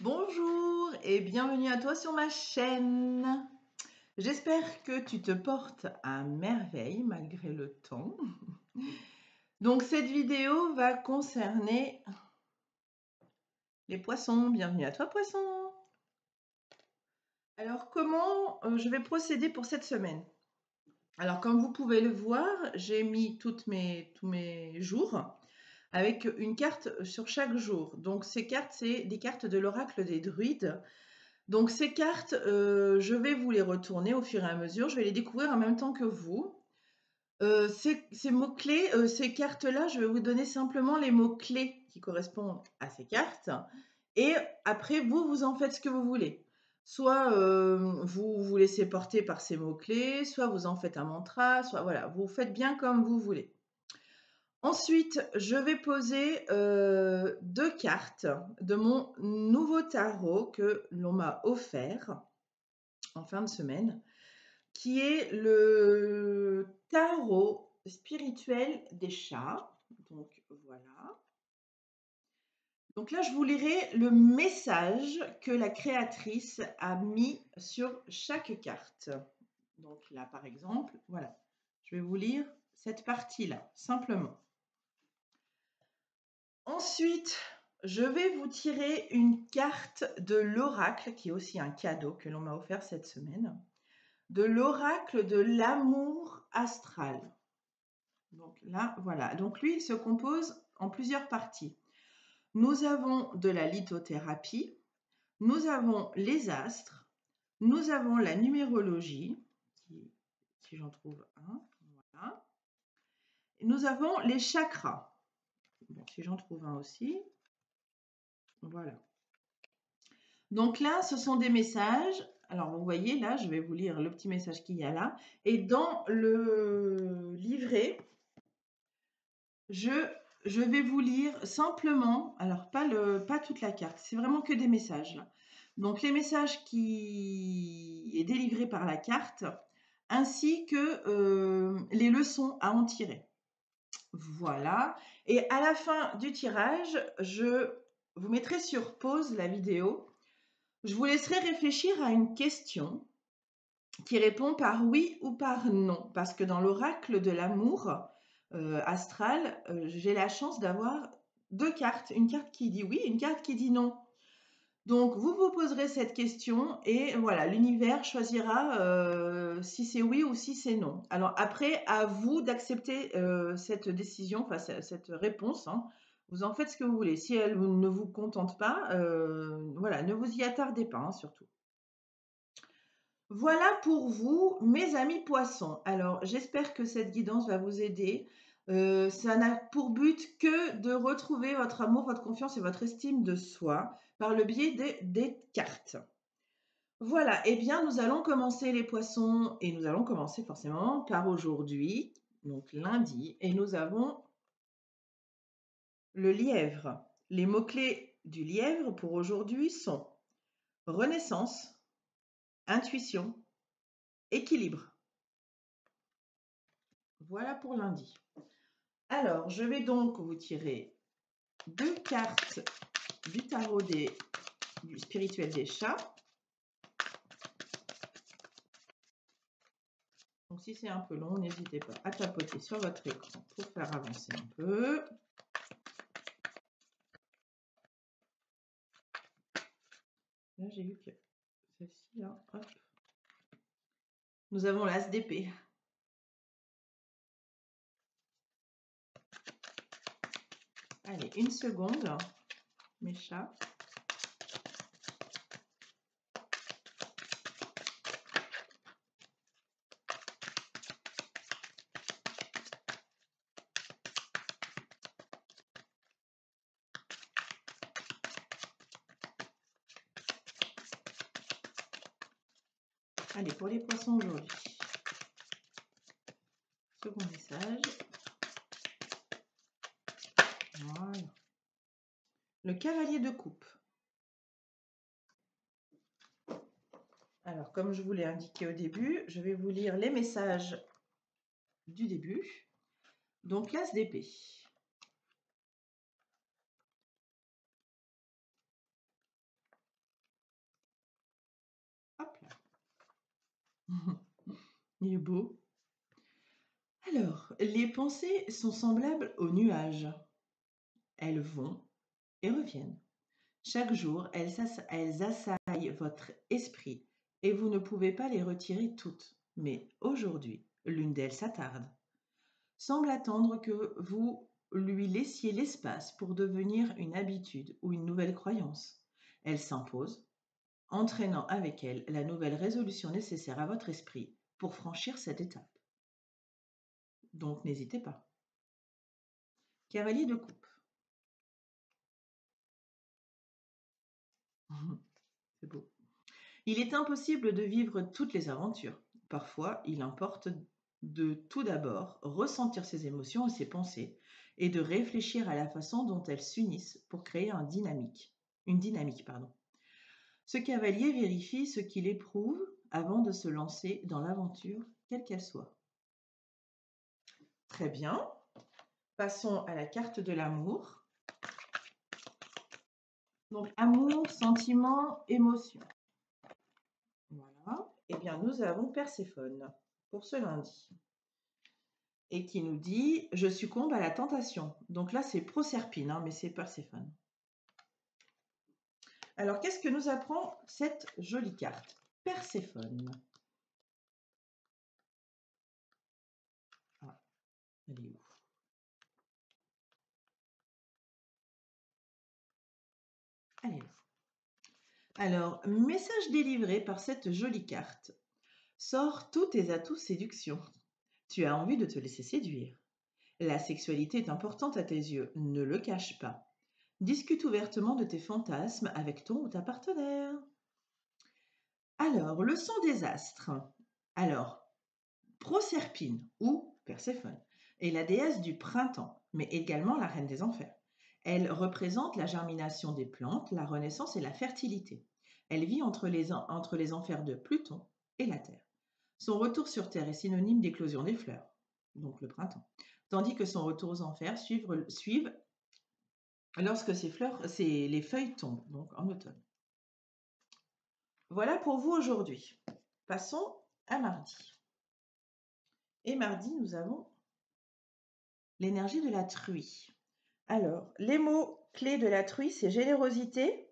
Bonjour et bienvenue à toi sur ma chaîne. J'espère que tu te portes à merveille malgré le temps. Donc cette vidéo va concerner les poissons. Bienvenue à toi poisson. Alors comment je vais procéder pour cette semaine? Alors comme vous pouvez le voir, j'ai mis tous mes jours avec une carte sur chaque jour. Donc ces cartes, c'est des cartes de l'oracle des druides. Donc ces cartes, je vais vous les retourner au fur et à mesure. Je vais les découvrir en même temps que vous. Ces mots-clés, ces cartes-là, je vais vous donner simplement les mots-clés qui correspondent à ces cartes. Et après, vous en faites ce que vous voulez. Soit vous vous laissez porter par ces mots-clés, soit vous en faites un mantra, soit voilà, vous faites bien comme vous voulez. Ensuite, je vais poser 2 cartes de mon nouveau tarot que l'on m'a offert en fin de semaine, qui est le tarot spirituel des chats. Donc voilà. Donc là, je vous lirai le message que la créatrice a mis sur chaque carte. Donc là, par exemple, voilà. Je vais vous lire cette partie-là, simplement. Ensuite, je vais vous tirer une carte de l'oracle, qui est aussi un cadeau que l'on m'a offert cette semaine, de l'oracle de l'amour astral. Donc là, voilà. Donc lui, il se compose en plusieurs parties. Nous avons de la lithothérapie, nous avons les astres, nous avons la numérologie, si j'en trouve un, voilà. Et nous avons les chakras. Bon, si j'en trouve un aussi, voilà. Donc là, ce sont des messages. Alors, vous voyez, là, je vais vous lire le petit message qu'il y a là. Et dans le livret, je vais vous lire simplement, alors pas toute la carte, c'est vraiment que des messages. Là. Donc, les messages qui est délivré par la carte, ainsi que les leçons à en tirer. Voilà. Et à la fin du tirage, je vous mettrai sur pause la vidéo. Je vous laisserai réfléchir à une question qui répond par oui ou par non. Parce que dans l'oracle de l'amour astral, j'ai la chance d'avoir 2 cartes. Une carte qui dit oui, une carte qui dit non. Donc, vous vous poserez cette question et voilà, l'univers choisira si c'est oui ou si c'est non. Alors après, à vous d'accepter cette décision, enfin cette réponse. Hein. Vous en faites ce que vous voulez. Si elle ne vous contente pas, voilà, ne vous y attardez pas, hein, surtout. Voilà pour vous, mes amis poissons. Alors, j'espère que cette guidance va vous aider. Ça n'a pour but que de retrouver votre amour, votre confiance et votre estime de soi par le biais des cartes. Voilà, eh bien, nous allons commencer les poissons et nous allons commencer forcément par aujourd'hui, donc lundi, et nous avons le lièvre. Les mots-clés du lièvre pour aujourd'hui sont renaissance, intuition, équilibre. Voilà pour lundi. Alors, je vais donc vous tirer 2 cartes du tarot du spirituel des chats. Donc, si c'est un peu long, n'hésitez pas à tapoter sur votre écran pour faire avancer un peu. Là, j'ai vu que celle-ci, là, hop. Nous avons l'as d'épée. Allez, une seconde, mes chats. Allez, pour les poissons aujourd'hui. Second message. Voilà. Le cavalier de coupe. Alors, comme je vous l'ai indiqué au début, je vais vous lire les messages du début. Donc, l'as d'épée. Il est beau. Alors, les pensées sont semblables aux nuages. Elles vont et reviennent. Chaque jour, elles assaillent votre esprit et vous ne pouvez pas les retirer toutes. Mais aujourd'hui, l'une d'elles s'attarde. Semble attendre que vous lui laissiez l'espace pour devenir une habitude ou une nouvelle croyance. Elle s'impose, entraînant avec elle la nouvelle résolution nécessaire à votre esprit pour franchir cette étape. Donc n'hésitez pas. Cavalier de coupe. C'est beau. Il est impossible de vivre toutes les aventures. Parfois, il importe de tout d'abord ressentir ses émotions et ses pensées et de réfléchir à la façon dont elles s'unissent pour créer une dynamique. Ce cavalier vérifie ce qu'il éprouve avant de se lancer dans l'aventure, quelle qu'elle soit. Très bien. Passons à la carte de l'amour. Donc, amour, sentiment, émotion. Voilà. Eh bien, nous avons Perséphone pour ce lundi. Et qui nous dit « Je succombe à la tentation ». Donc là, c'est Proserpine, hein, mais c'est Perséphone. Alors, qu'est-ce que nous apprend cette jolie carte? Perséphone. Ah, elle est où? Elle est là. Alors, message délivré par cette jolie carte. Sors tous tes atouts séduction. Tu as envie de te laisser séduire. La sexualité est importante à tes yeux, ne le cache pas. Discute ouvertement de tes fantasmes avec ton ou ta partenaire. Alors, leçon des astres. Alors, Proserpine ou Perséphone est la déesse du printemps, mais également la reine des enfers. Elle représente la germination des plantes, la renaissance et la fertilité. Elle vit entre les enfers de Pluton et la Terre. Son retour sur Terre est synonyme d'éclosion des fleurs, donc le printemps, tandis que son retour aux enfers suivent lorsque les feuilles tombent, donc en automne. Voilà pour vous aujourd'hui. Passons à mardi. Et mardi, nous avons l'énergie de la truie. Alors, les mots clés de la truie, c'est générosité,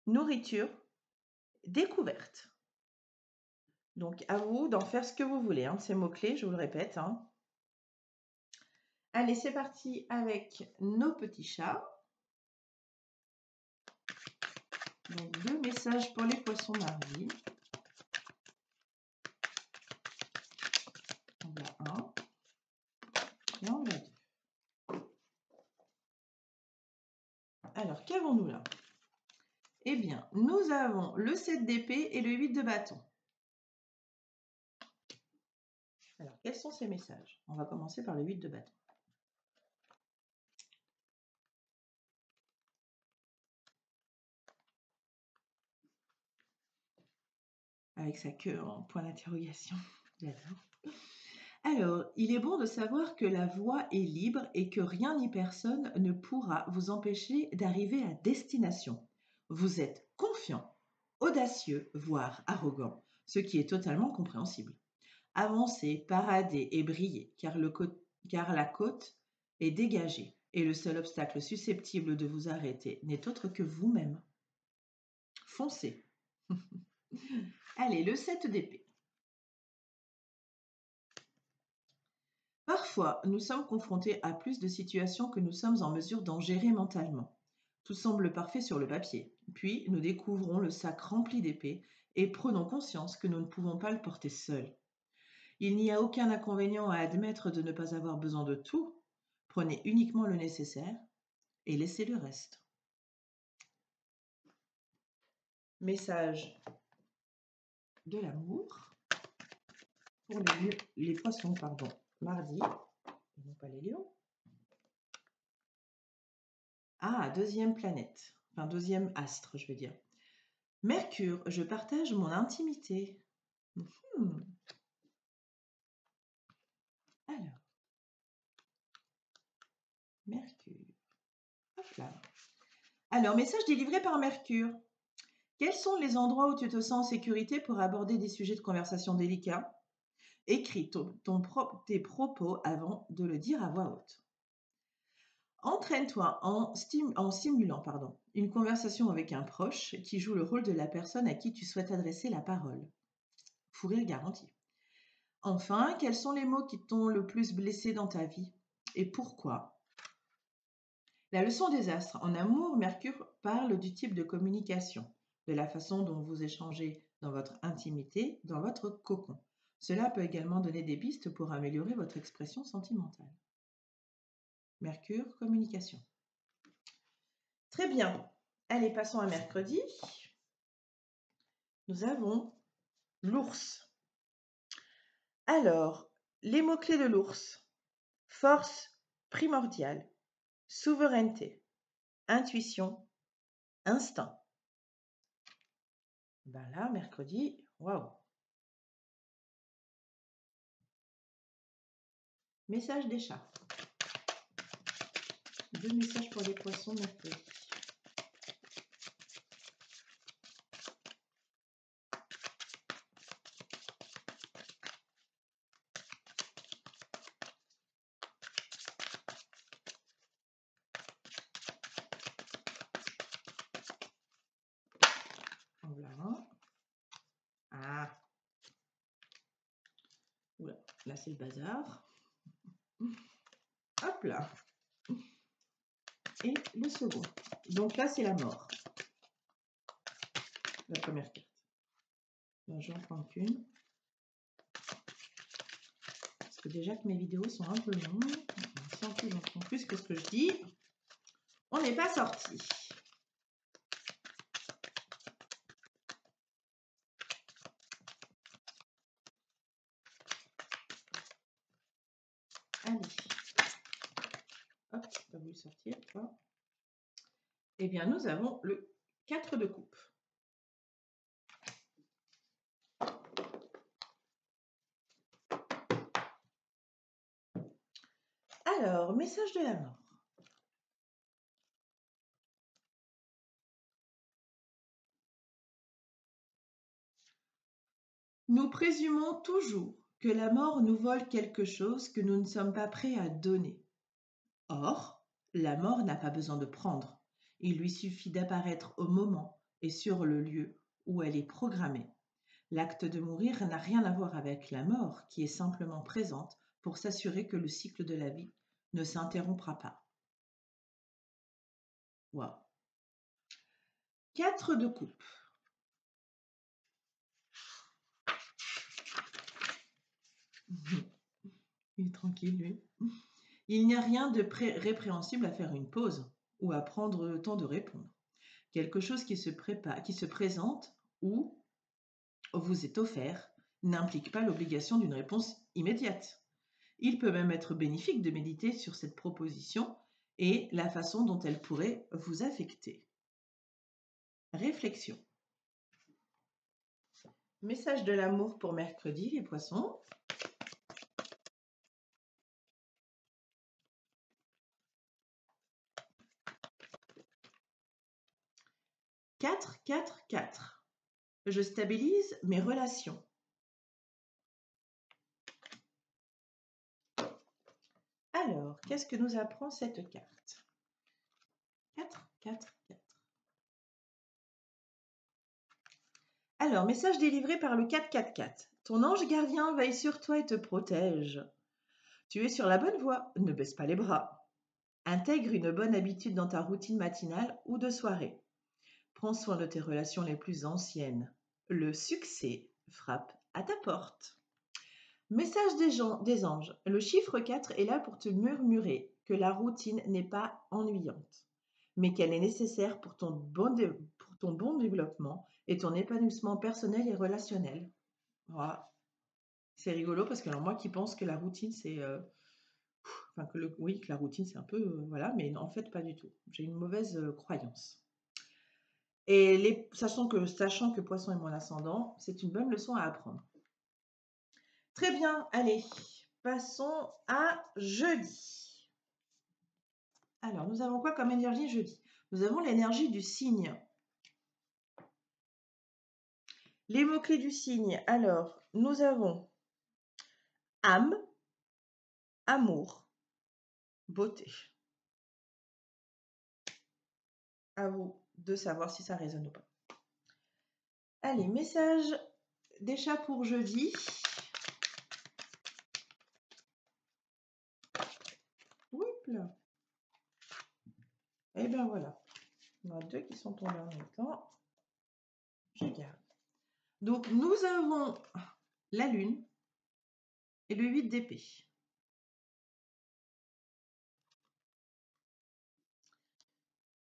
nourriture, découverte. Donc, à vous d'en faire ce que vous voulez. Hein, ces mots-clés, je vous le répète. Hein. Allez, c'est parti avec nos petits chats. Donc, 2 messages pour les poissons mardi. On a un et on a 2. Alors, qu'avons-nous là? Eh bien, nous avons le 7 d'épée et le 8 de bâton. Alors, quels sont ces messages? On va commencer par le 8 de bâton. Avec sa queue en point d'interrogation. J'adore. Alors, il est bon de savoir que la voie est libre et que rien ni personne ne pourra vous empêcher d'arriver à destination. Vous êtes confiant, audacieux, voire arrogant, ce qui est totalement compréhensible. Avancez, paradez et brillez, car la côte est dégagée et le seul obstacle susceptible de vous arrêter n'est autre que vous-même. Foncez. Allez, le 7 d'épée. Parfois, nous sommes confrontés à plus de situations que nous sommes en mesure d'en gérer mentalement. Tout semble parfait sur le papier. Puis, nous découvrons le sac rempli d'épées et prenons conscience que nous ne pouvons pas le porter seuls. Il n'y a aucun inconvénient à admettre de ne pas avoir besoin de tout. Prenez uniquement le nécessaire et laissez le reste. Message de l'amour pour les poissons, mardi, et non pas les lions. Ah, deuxième planète, enfin deuxième astre, je veux dire. Mercure, je partage mon intimité. Alors, Mercure. Hop là. Alors, message délivré par Mercure. Quels sont les endroits où tu te sens en sécurité pour aborder des sujets de conversation délicats? Écris tes propos avant de le dire à voix haute. Entraîne-toi en simulant une conversation avec un proche qui joue le rôle de la personne à qui tu souhaites adresser la parole. Fou rire garanti. Enfin, quels sont les mots qui t'ont le plus blessé dans ta vie et pourquoi? La leçon des astres. En amour, Mercure parle du type de communication, de la façon dont vous échangez dans votre intimité, dans votre cocon. Cela peut également donner des pistes pour améliorer votre expression sentimentale. Mercure, communication. Très bien. Allez, passons à mercredi. Nous avons l'ours. Alors, les mots-clés de l'ours. Force primordiale, souveraineté, intuition, instinct. Ben là, mercredi, waouh. Message des chats. 2 messages pour les poissons mercredi. Voilà. Ah. Oula, là c'est le bazar. Hop là. Et le second. Donc là c'est la mort. La première carte. Là, j'en prends qu'une. Parce que déjà que mes vidéos sont un peu longues. Si en plus j'en prends plus que ce que je dis, on n'est pas sorti. Allez. Hop, pas voulu sortir. Quoi. Eh bien, nous avons le 4 de coupe. Alors, message de la mort. Nous présumons toujours que la mort nous vole quelque chose que nous ne sommes pas prêts à donner. Or, la mort n'a pas besoin de prendre. Il lui suffit d'apparaître au moment et sur le lieu où elle est programmée. L'acte de mourir n'a rien à voir avec la mort qui est simplement présente pour s'assurer que le cycle de la vie ne s'interrompra pas. Wow. 4 de coupe. Il est tranquille, lui. Il n'y a rien de répréhensible à faire une pause ou à prendre le temps de répondre. Quelque chose qui se présente ou vous est offert n'implique pas l'obligation d'une réponse immédiate. Il peut même être bénéfique de méditer sur cette proposition et la façon dont elle pourrait vous affecter. Réflexion. Message de l'amour pour mercredi, les poissons. 4, 4, 4. Je stabilise mes relations. Alors, qu'est-ce que nous apprend cette carte? 4, 4, 4. Alors, message délivré par le 444. Ton ange gardien veille sur toi et te protège. Tu es sur la bonne voie, ne baisse pas les bras. Intègre une bonne habitude dans ta routine matinale ou de soirée. Prends soin de tes relations les plus anciennes. Le succès frappe à ta porte. Message des anges. Le chiffre 4 est là pour te murmurer que la routine n'est pas ennuyante, mais qu'elle est nécessaire pour ton bon développement et ton épanouissement personnel et relationnel. Voilà. C'est rigolo parce que alors moi qui pense que la routine c'est que la routine c'est un peu voilà, mais en fait pas du tout. J'ai une mauvaise croyance. Et sachant que Poisson est mon ascendant, c'est une bonne leçon à apprendre. Très bien, allez, passons à jeudi. Alors, nous avons quoi comme énergie jeudi? Nous avons l'énergie du cygne. Les mots-clés du signe. Alors, nous avons âme, amour, beauté. À vous de savoir si ça résonne ou pas. Allez, message des chats pour jeudi. Oups là. Et bien voilà. Il y en a deux qui sont tombés en même temps. Je garde. Donc, nous avons la lune et le 8 d'épée.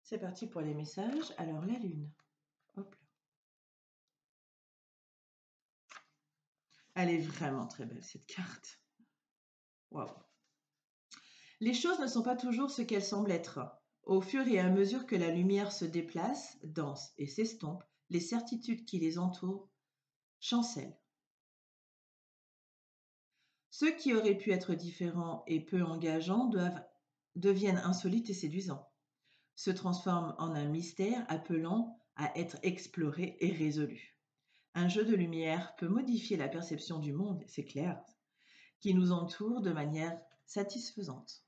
C'est parti pour les messages. Alors, la lune. Hop là. Elle est vraiment très belle, cette carte. Waouh. Les choses ne sont pas toujours ce qu'elles semblent être. Au fur et à mesure que la lumière se déplace, danse et s'estompe, les certitudes qui les entourent chancellent. Ceux qui auraient pu être différents et peu engageants deviennent insolites et séduisants, se transforment en un mystère appelant à être exploré et résolu. Un jeu de lumière peut modifier la perception du monde, c'est clair, qui nous entoure de manière satisfaisante.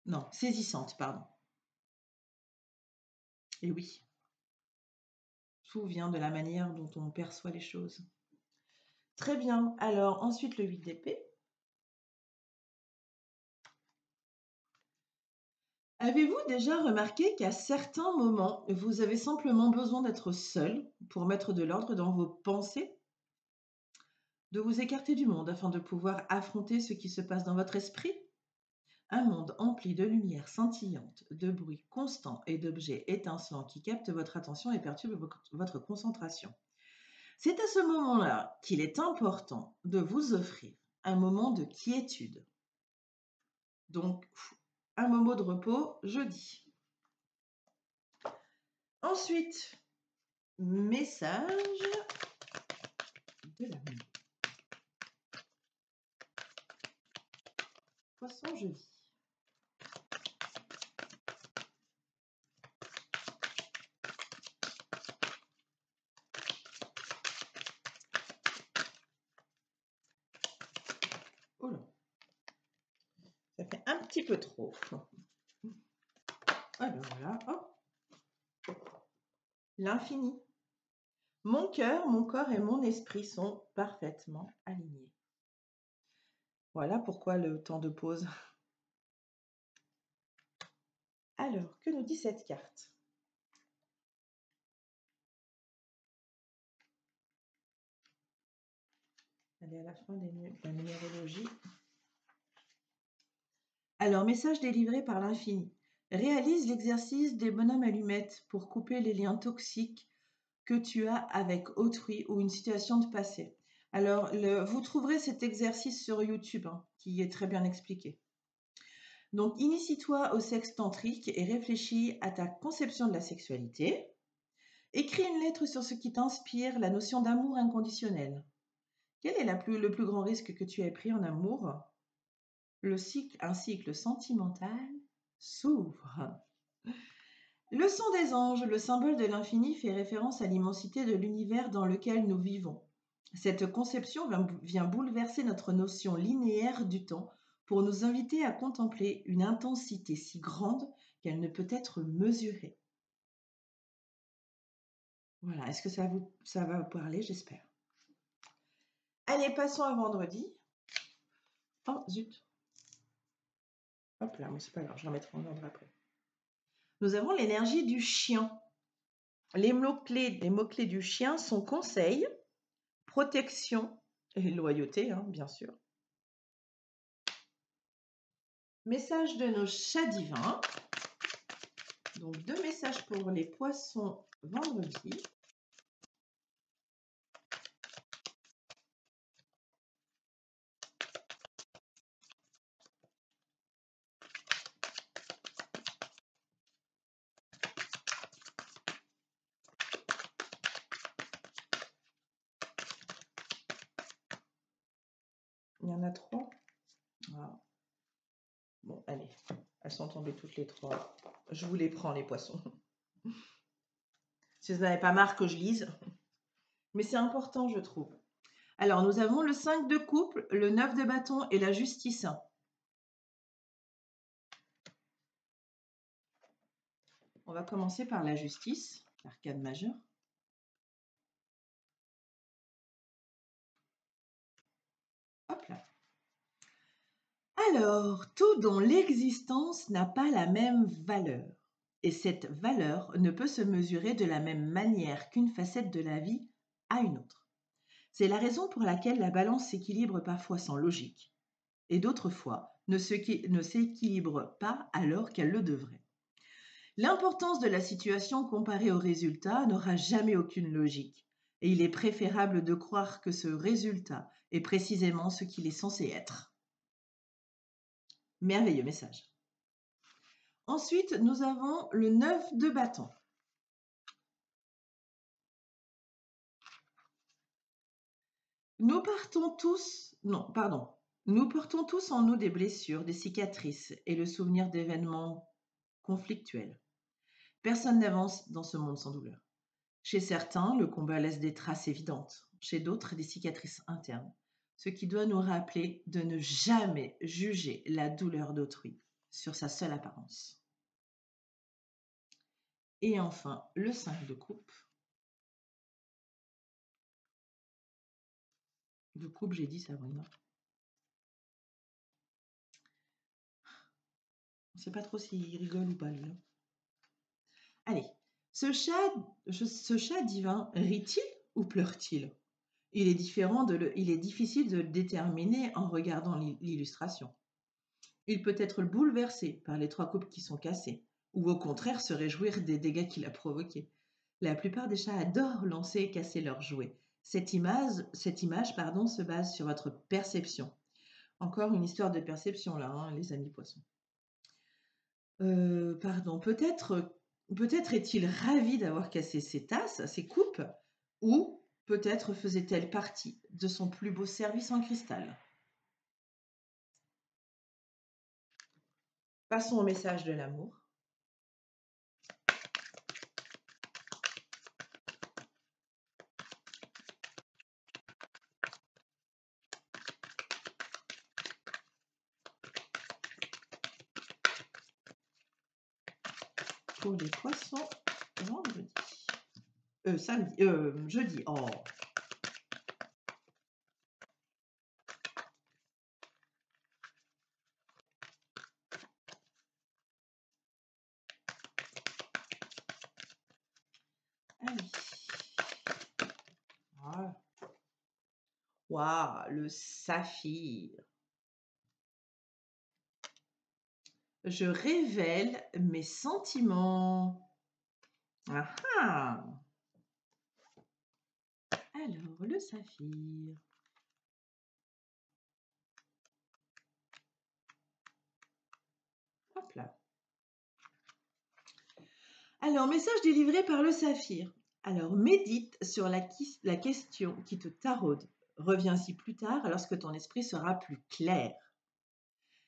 Non, saisissante, pardon. Et oui, tout vient de la manière dont on perçoit les choses. Très bien, alors ensuite le 8 d'épée. Avez-vous déjà remarqué qu'à certains moments, vous avez simplement besoin d'être seul pour mettre de l'ordre dans vos pensées, de vous écarter du monde afin de pouvoir affronter ce qui se passe dans votre esprit? Un monde empli de lumière scintillante, de bruit constant et d'objets étincelants qui captent votre attention et perturbent votre concentration. C'est à ce moment-là qu'il est important de vous offrir un moment de quiétude. Donc, un moment de repos jeudi. Ensuite, message de l'amour. Poisson jeudi. Oh là, ça fait un petit peu trop. Alors voilà, hop. L'infini. Mon cœur, mon corps et mon esprit sont parfaitement alignés. Voilà pourquoi le temps de pause. Alors, que nous dit cette carte? Elle est à la fin de la numérologie. Alors, message délivré par l'infini. Réalise l'exercice des bonhommes allumettes pour couper les liens toxiques que tu as avec autrui ou une situation de passé. Alors, vous trouverez cet exercice sur YouTube, qui est très bien expliqué. Donc, initie-toi au sexe tantrique et réfléchis à ta conception de la sexualité. Écris une lettre sur ce qui t'inspire la notion d'amour inconditionnel. Quel est le plus grand risque que tu aies pris en amour? Un cycle sentimental s'ouvre. Le son des anges, le symbole de l'infini, fait référence à l'immensité de l'univers dans lequel nous vivons. Cette conception vient bouleverser notre notion linéaire du temps pour nous inviter à contempler une intensité si grande qu'elle ne peut être mesurée. Voilà, est-ce que ça va vous parler? J'espère. Allez, passons à vendredi. Oh, zut. Hop là, mais c'est pas grave, je remettrai en ordre après. Nous avons l'énergie du chien. Les mots-clés du chien sont conseil, protection et loyauté, bien sûr. Message de nos chats divins. Donc, 2 messages pour les poissons vendredi. Il y en a 3. Voilà. Bon, allez, elles sont tombées toutes les 3. Je vous les prends, les poissons. Si vous n'avez pas marre que je lise. Mais c'est important, je trouve. Alors, nous avons le 5 de coupe, le 9 de bâton et la justice. On va commencer par la justice, l'arcade majeure. Hop là. Alors, tout dans l'existence n'a pas la même valeur. Et cette valeur ne peut se mesurer de la même manière qu'une facette de la vie à une autre. C'est la raison pour laquelle la balance s'équilibre parfois sans logique, et d'autres fois ne s'équilibre pas alors qu'elle le devrait. L'importance de la situation comparée au résultat n'aura jamais aucune logique, et il est préférable de croire que ce résultat est précisément ce qu'il est censé être. Merveilleux message. Ensuite, nous avons le 9 de bâton. Nous portons tous en nous des blessures, des cicatrices et le souvenir d'événements conflictuels. Personne n'avance dans ce monde sans douleur. Chez certains, le combat laisse des traces évidentes, chez d'autres, des cicatrices internes, ce qui doit nous rappeler de ne jamais juger la douleur d'autrui sur sa seule apparence. Et enfin, le 5 de coupe. De coupe, j'ai dit Sabrina. On ne sait pas trop s'il rigole ou pas, lui. Allez, ce chat divin rit-il ou pleure-t-il? Il est difficile de le déterminer en regardant l'illustration. Il peut être bouleversé par les 3 coupes qui sont cassées, ou au contraire se réjouir des dégâts qu'il a provoqués. La plupart des chats adorent lancer et casser leurs jouets. Cette image se base sur votre perception. Encore une histoire de perception là, hein, les amis poissons. Peut-être est-il ravi d'avoir cassé ses tasses, ses coupes, ou peut-être faisait-elle partie de son plus beau service en cristal. Passons au message de l'amour. Pour les poissons, vendredi. Jeudi. Oh. Allez. Voilà. Waouh, le saphir. Je révèle mes sentiments. Ah ah. Alors, le saphir. Hop là. Alors, message délivré par le saphir. Alors, médite sur la question qui te taraude. Reviens-y plus tard lorsque ton esprit sera plus clair.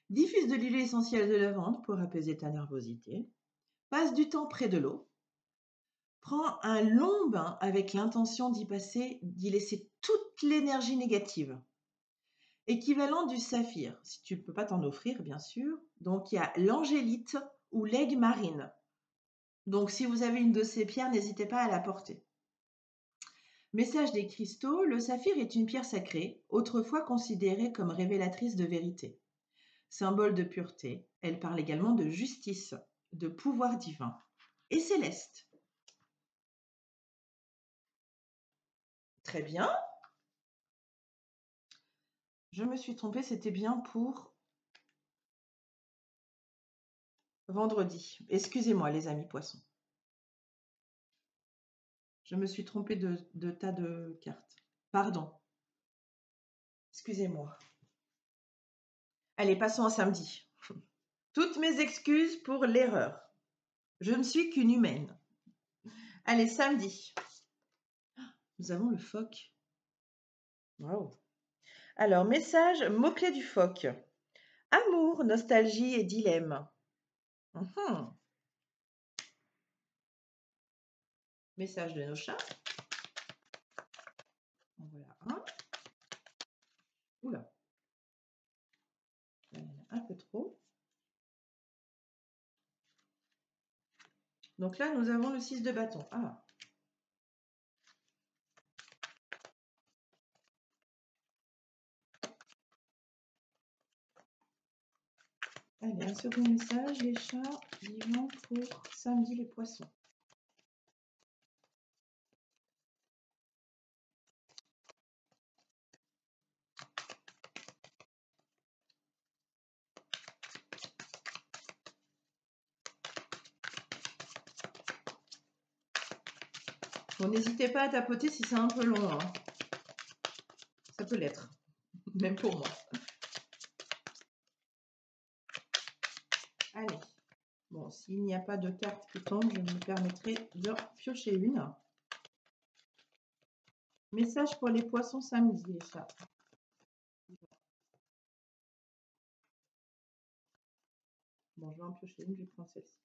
Diffuse de l'huile essentielle de lavande pour apaiser ta nervosité. Passe du temps près de l'eau. Prends un long bain avec l'intention d'y laisser toute l'énergie négative. Équivalent du saphir, si tu ne peux pas t'en offrir, bien sûr. Donc, il y a l'angélite ou l'aigle marine. Donc, si vous avez une de ces pierres, n'hésitez pas à la porter. Message des cristaux, le saphir est une pierre sacrée, autrefois considérée comme révélatrice de vérité. Symbole de pureté, elle parle également de justice, de pouvoir divin et céleste. Très bien. Je me suis trompée, c'était bien pour vendredi. Excusez-moi, les amis poissons. Je me suis trompée de tas de cartes. Pardon. Excusez-moi. Allez, passons à samedi. Toutes mes excuses pour l'erreur. Je ne suis qu'une humaine. Allez, samedi. Nous avons le phoque. Waouh. Alors, message, mot-clé du phoque. Amour, nostalgie et dilemme. Message de nos chats. En voilà un. Oula. Il y en a un peu trop. Donc là, nous avons le 6 de bâton. Ah. Allez, un second message, les chats vivants pour samedi les poissons. Bon, n'hésitez pas à tapoter si c'est un peu long. Hein. Ça peut l'être, même pour moi. Allez. Bon, s'il n'y a pas de carte qui tombe, je me permettrai de piocher une. Message pour les poissons samedi, les chats. Bon, je vais en piocher une, je vais prendre celle-ci.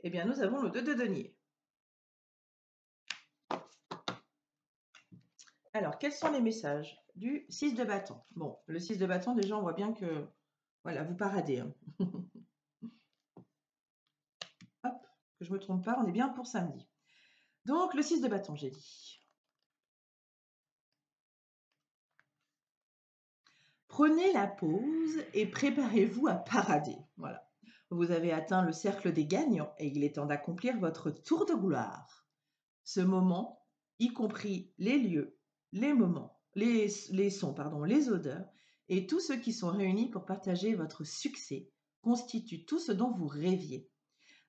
Eh bien, nous avons le 2 de denier. Alors, quels sont les messages du 6 de bâton? Bon, le 6 de bâton, déjà, on voit bien que, voilà, vous paradez. Hein. Hop, que je ne me trompe pas, on est bien pour samedi. Donc, le 6 de bâton, j'ai dit. Prenez la pause et préparez-vous à parader. Voilà. Vous avez atteint le cercle des gagnants et il est temps d'accomplir votre tour de gloire. Ce moment, y compris les lieux, les moments, les sons, pardon, les odeurs et tous ceux qui sont réunis pour partager votre succès, constituent tout ce dont vous rêviez.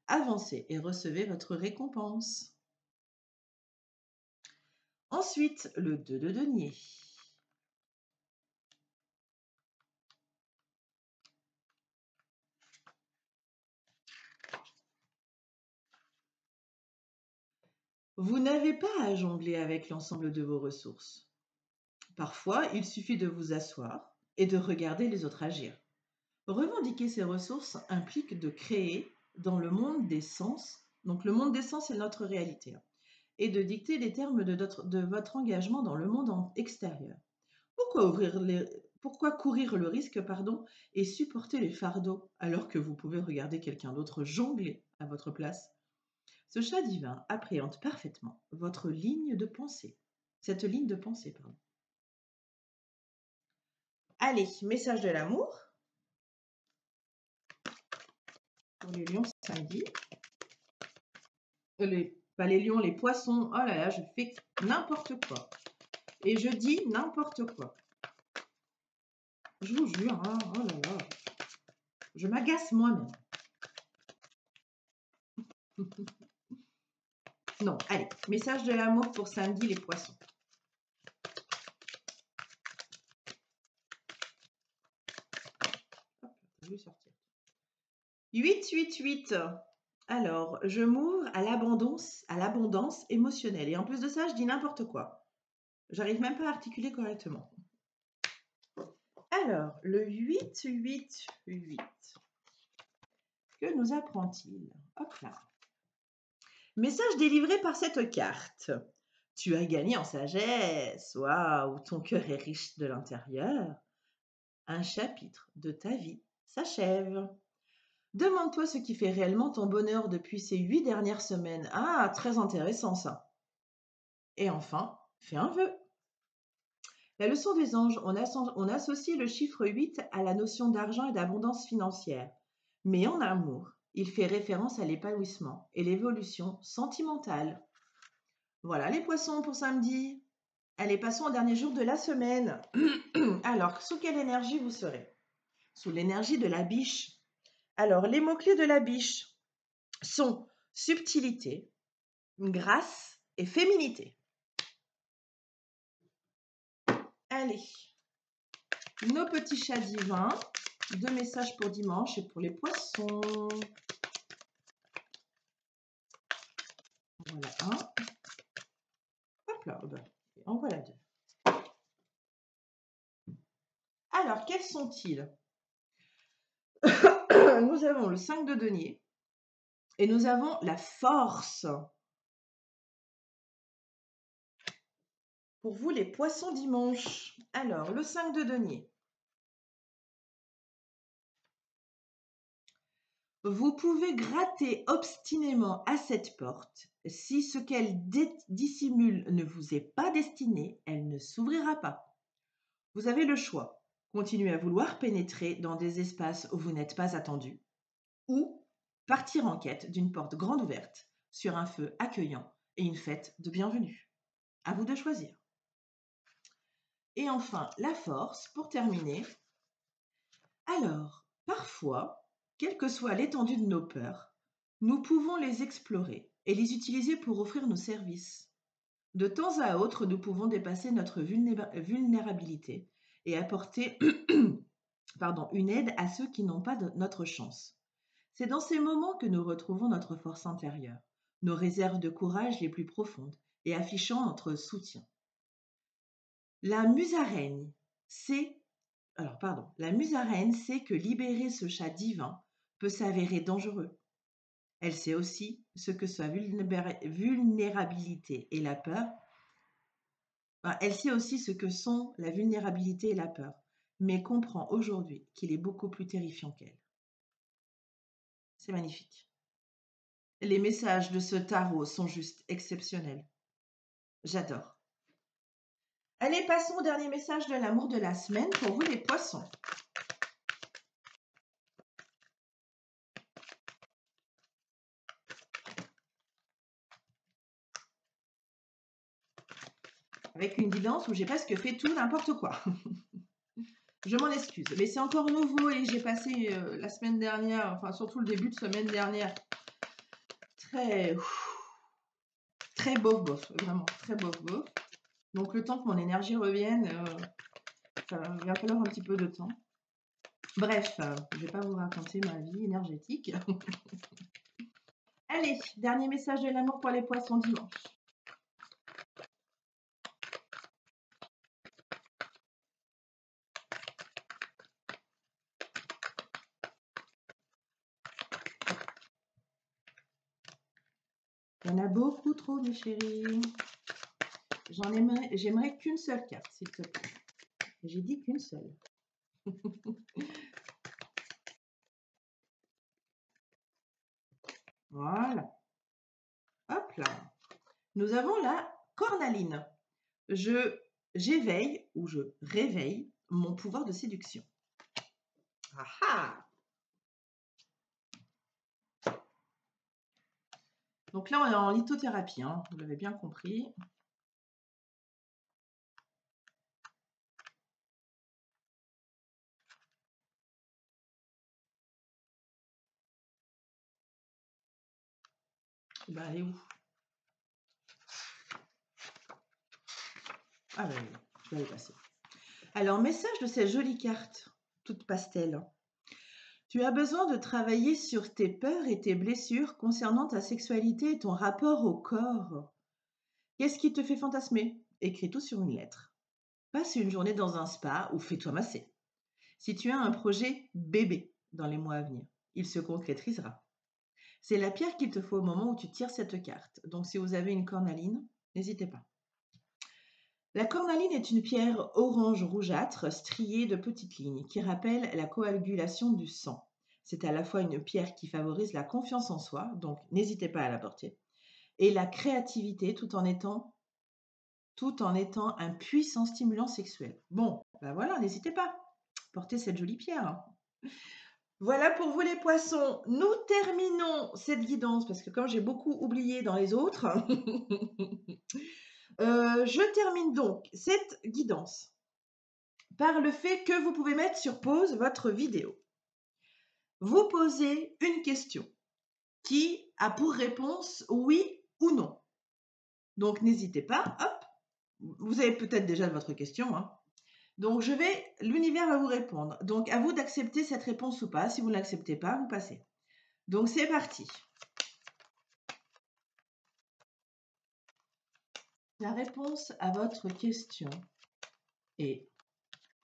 Avancez et recevez votre récompense. Ensuite, le 2 de denier. Vous n'avez pas à jongler avec l'ensemble de vos ressources. Parfois, il suffit de vous asseoir et de regarder les autres agir. Revendiquer ces ressources implique de créer dans le monde des sens, donc le monde des sens est notre réalité, et de dicter les termes de votre engagement dans le monde extérieur. Pourquoi courir le risque et supporter les fardeaux alors que vous pouvez regarder quelqu'un d'autre jongler à votre place? Ce chat divin appréhende parfaitement votre ligne de pensée. Cette ligne de pensée, pardon. Allez, message de l'amour. Pour les lions samedi. Pas les lions, les poissons. Oh là là, je fais n'importe quoi. Et je dis n'importe quoi. Je vous jure, hein, oh là là. Je m'agace moi-même. Non, allez, message de l'amour pour samedi les poissons. Hop, je vais sortir. 8, 8, 8. Alors, je m'ouvre à l'abondance émotionnelle. Et en plus de ça, je dis n'importe quoi. J'arrive même pas à articuler correctement. Alors, le 8, 8, 8. Que nous apprend-il? Hop là. Message délivré par cette carte. Tu as gagné en sagesse. Waouh, ton cœur est riche de l'intérieur. Un chapitre de ta vie s'achève. Demande-toi ce qui fait réellement ton bonheur depuis ces 8 dernières semaines. Ah, très intéressant ça. Et enfin, fais un vœu. La leçon des anges, on associe le chiffre 8 à la notion d'argent et d'abondance financière. Mais en amour, il fait référence à l'épanouissement et l'évolution sentimentale. Voilà les poissons pour samedi. Allez, passons au dernier jour de la semaine. Alors, sous quelle énergie vous serez? Sous l'énergie de la biche. Alors, les mots-clés de la biche sont subtilité, grâce et féminité. Allez, nos petits chats divins, 2 messages pour dimanche et pour les poissons. Voilà un. Hop là, en voilà 2. Alors, quels sont-ils? Nous avons le 5 de denier et nous avons la force. Pour vous, les poissons dimanche. Alors, le 5 de denier. Vous pouvez gratter obstinément à cette porte. Si ce qu'elle dissimule ne vous est pas destiné, elle ne s'ouvrira pas. Vous avez le choix. Continuez à vouloir pénétrer dans des espaces où vous n'êtes pas attendu, ou partir en quête d'une porte grande ouverte sur un feu accueillant et une fête de bienvenue. À vous de choisir. Et enfin, la force, pour terminer. Alors, parfois, quelle que soit l'étendue de nos peurs, nous pouvons les explorer et les utiliser pour offrir nos services. De temps à autre, nous pouvons dépasser notre vulnérabilité et apporter une aide à ceux qui n'ont pas notre chance. C'est dans ces moments que nous retrouvons notre force intérieure, nos réserves de courage les plus profondes et affichant notre soutien. La musaraigne sait que libérer ce chat divin peut s'avérer dangereux. Elle sait aussi ce que sa vulnérabilité et la peur. Elle sait aussi ce que sont la vulnérabilité et la peur, mais comprend aujourd'hui qu'il est beaucoup plus terrifiant qu'elle. C'est magnifique. Les messages de ce tarot sont juste exceptionnels. J'adore. Allez, passons au dernier message de l'amour de la semaine pour vous les poissons. Avec une guidance où j'ai presque fait tout n'importe quoi. Je m'en excuse, mais c'est encore nouveau et j'ai passé la semaine dernière, enfin surtout le début de semaine dernière, très bof, vraiment très bof. Donc le temps que mon énergie revienne, ça va falloir un petit peu de temps. Bref, je ne vais pas vous raconter ma vie énergétique. Allez, dernier message de l'amour pour les poissons dimanche. Il y en a beaucoup trop, mes chéris. J'aimerais qu'une seule carte, s'il te plaît. J'ai dit qu'une seule. Voilà. Hop là. Nous avons la cornaline. J'éveille ou je réveille mon pouvoir de séduction. Ah ah! Donc là, on est en lithothérapie, hein, vous l'avez bien compris. Ben, elle est où? Ah ben, je vais aller passer. Alors, message de cette jolie carte, toute pastel. Tu as besoin de travailler sur tes peurs et tes blessures concernant ta sexualité et ton rapport au corps. Qu'est-ce qui te fait fantasmer? Écris tout sur une lettre. Passe une journée dans un spa ou fais-toi masser. Si tu as un projet bébé dans les mois à venir, il se concrétisera. C'est la pierre qu'il te faut au moment où tu tires cette carte. Donc, si vous avez une cornaline, n'hésitez pas. La cornaline est une pierre orange rougeâtre striée de petites lignes qui rappelle la coagulation du sang. C'est à la fois une pierre qui favorise la confiance en soi, donc n'hésitez pas à la porter, et la créativité tout en étant un puissant stimulant sexuel. Bon, ben voilà, n'hésitez pas, portez cette jolie pierre. Voilà pour vous les poissons. Nous terminons cette guidance parce que comme j'ai beaucoup oublié dans les autres, je termine donc cette guidance par le fait que vous pouvez mettre sur pause votre vidéo. Vous posez une question qui a pour réponse oui ou non. Donc n'hésitez pas, hop, vous avez peut-être déjà votre question, hein. Donc l'univers va vous répondre. Donc à vous d'accepter cette réponse ou pas. Si vous ne l'acceptez pas, vous passez. Donc c'est parti. La réponse à votre question est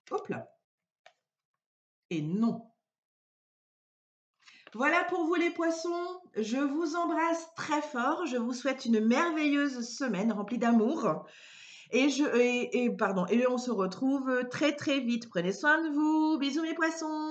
hop là. Et non. Voilà pour vous les poissons. Je vous embrasse très fort. Je vous souhaite une merveilleuse semaine remplie d'amour. et on se retrouve très, très vite. Prenez soin de vous. Bisous mes poissons.